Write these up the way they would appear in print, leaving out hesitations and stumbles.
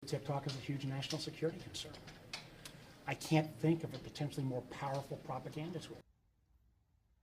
TikTok is a huge national security concern. I can't think of a potentially more powerful propaganda tool.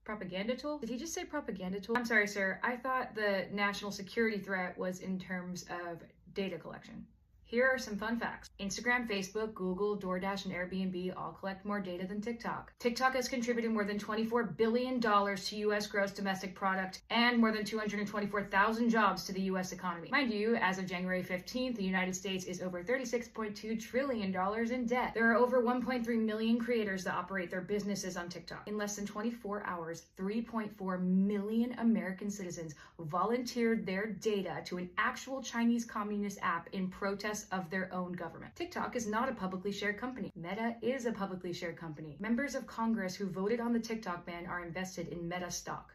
Propaganda tool? Did he just say propaganda tool? I'm sorry, sir. I thought the national security threat was in terms of data collection. Here are some fun facts. Instagram, Facebook, Google, DoorDash, and Airbnb all collect more data than TikTok. TikTok has contributed more than $24 billion to U.S. gross domestic product and more than 224,000 jobs to the U.S. economy. Mind you, as of January 15th, the United States is over $36.2 trillion in debt. There are over 1.3 million creators that operate their businesses on TikTok. In less than 24 hours, 3.4 million American citizens volunteered their data to an actual Chinese communist app in protest of their own government. TikTok is not a publicly shared company. Meta is a publicly shared company. Members of Congress who voted on the TikTok ban are invested in Meta stock.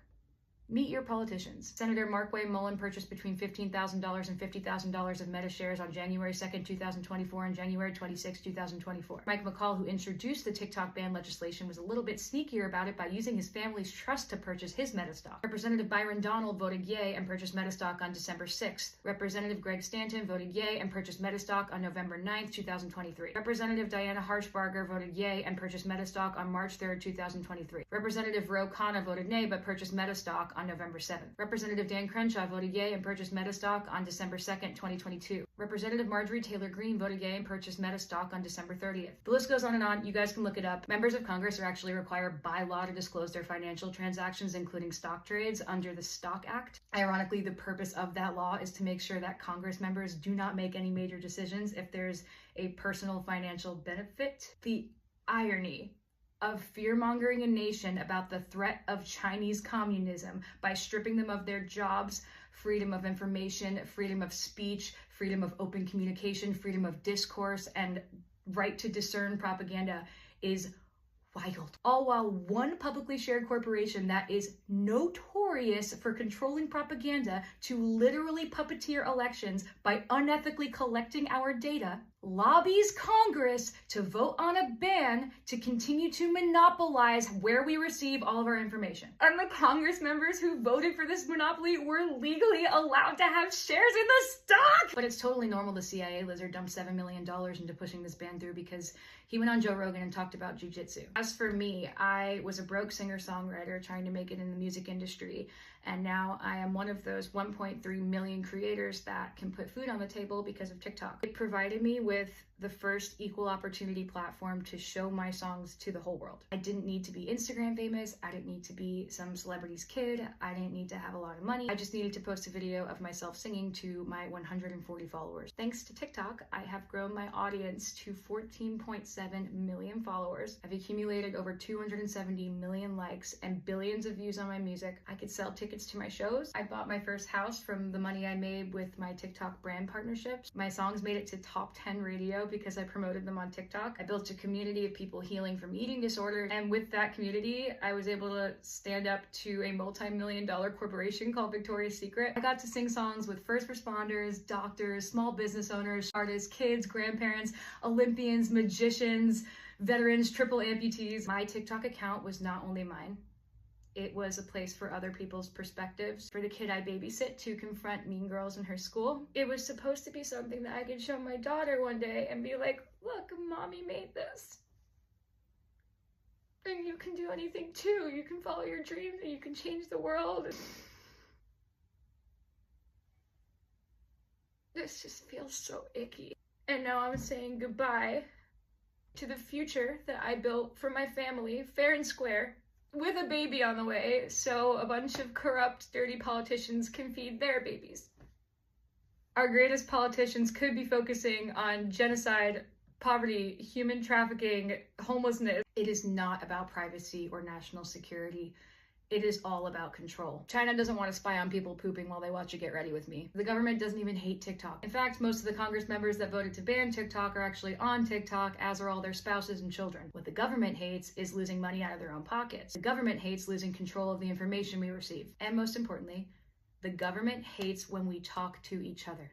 Meet your politicians. Senator Markway Mullen purchased between $15,000 and $50,000 of Meta shares on January 2nd, 2024 and January 26, 2024. Mike McCall, who introduced the TikTok ban legislation, was a little bit sneakier about it by using his family's trust to purchase his Meta stock. Representative Byron Donald voted yay and purchased Meta stock on December 6th. Representative Greg Stanton voted yay and purchased Meta stock on November 9th, 2023. Representative Diana Harshbarger voted yay and purchased Meta stock on March 3rd, 2023. Representative Ro Khanna voted nay but purchased Meta stock on November 7th. Representative Dan Crenshaw voted yay and purchased Meta stock on December 2nd, 2022. Representative Marjorie Taylor Greene voted yay and purchased Meta stock on December 30th. The list goes on and on. You guys can look it up. Members of Congress are actually required by law to disclose their financial transactions, including stock trades, under the Stock Act. Ironically, the purpose of that law is to make sure that Congress members do not make any major decisions if there's a personal financial benefit. The irony of fear-mongering a nation about the threat of Chinese communism by stripping them of their jobs, freedom of information, freedom of speech, freedom of open communication, freedom of discourse, and right to discern propaganda is wild. All while one publicly shared corporation that is notorious for controlling propaganda to literally puppeteer elections by unethically collecting our data lobbies Congress to vote on a ban to continue to monopolize where we receive all of our information. And the Congress members who voted for this monopoly were legally allowed to have shares in the stock! But it's totally normal the CIA lizard dumped $7 million into pushing this ban through because he went on Joe Rogan and talked about jujitsu. As for me, I was a broke singer-songwriter trying to make it in the music industry, and now I am one of those 1.3 million creators that can put food on the table because of TikTok. It provided me with the first equal opportunity platform to show my songs to the whole world. I didn't need to be Instagram famous. I didn't need to be some celebrity's kid. I didn't need to have a lot of money. I just needed to post a video of myself singing to my 140 followers. Thanks to TikTok, I have grown my audience to 14.7 million followers. I've accumulated over 270 million likes and billions of views on my music. I could sell tickets to my shows. I bought my first house from the money I made with my TikTok brand partnerships. My songs made it to top 10 radio because I promoted them on TikTok. I built a community of people healing from eating disorders, and with that community, I was able to stand up to a multi-million-dollar corporation called Victoria's Secret. I got to sing songs with first responders, doctors, small business owners, artists, kids, grandparents, Olympians, magicians, veterans, triple amputees. My TikTok account was not only mine. It was a place for other people's perspectives, for the kid I babysit to confront mean girls in her school. It was supposed to be something that I could show my daughter one day and be like, look, mommy made this. And you can do anything too. You can follow your dreams and you can change the world. This just feels so icky. And now I'm saying goodbye to the future that I built for my family, fair and square, with a baby on the way, so a bunch of corrupt, dirty politicians can feed their babies. Our greatest politicians could be focusing on genocide, poverty, human trafficking, homelessness. It is not about privacy or national security. It is all about control. China doesn't want to spy on people pooping while they watch a Get Ready With Me. The government doesn't even hate TikTok. In fact, most of the Congress members that voted to ban TikTok are actually on TikTok, as are all their spouses and children. What the government hates is losing money out of their own pockets. The government hates losing control of the information we receive. And most importantly, the government hates when we talk to each other.